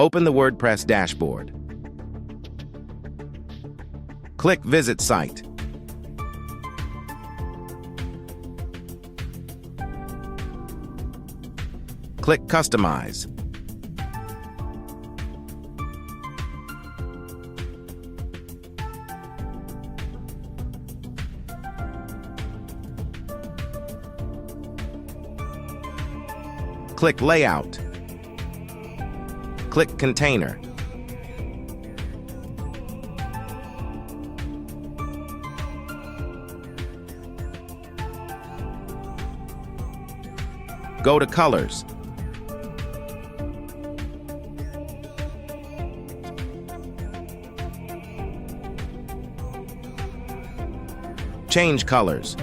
Open the WordPress dashboard. Click Visit Site. Click Customize. Click Layout. Click Container. Go to Colors. Change colors.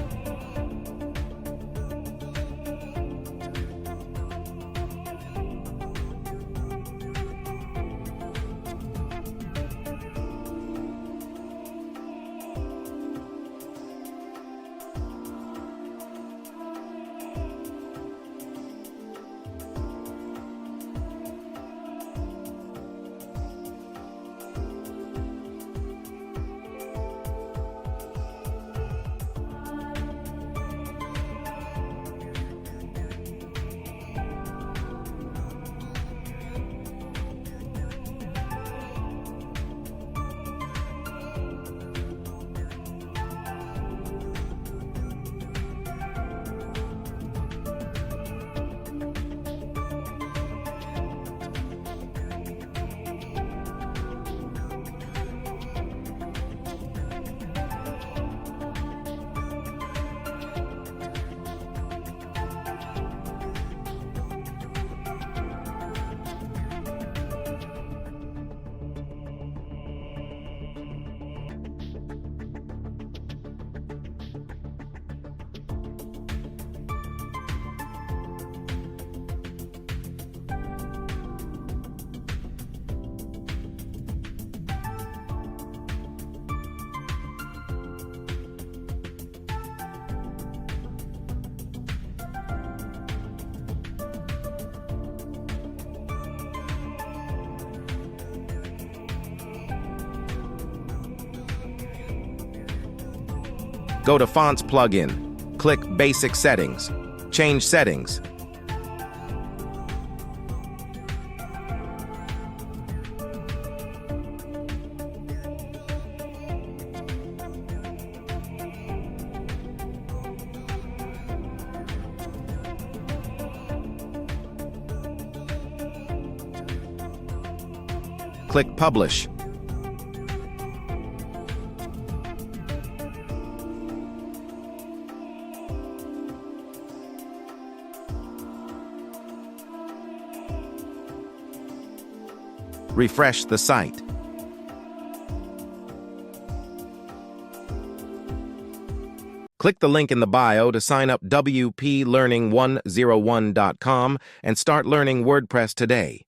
Go to Fonts plugin. Click Basic Settings. Change settings. Click Publish. Refresh the site. Click the link in the bio to sign up wplearning101.com and start learning WordPress today.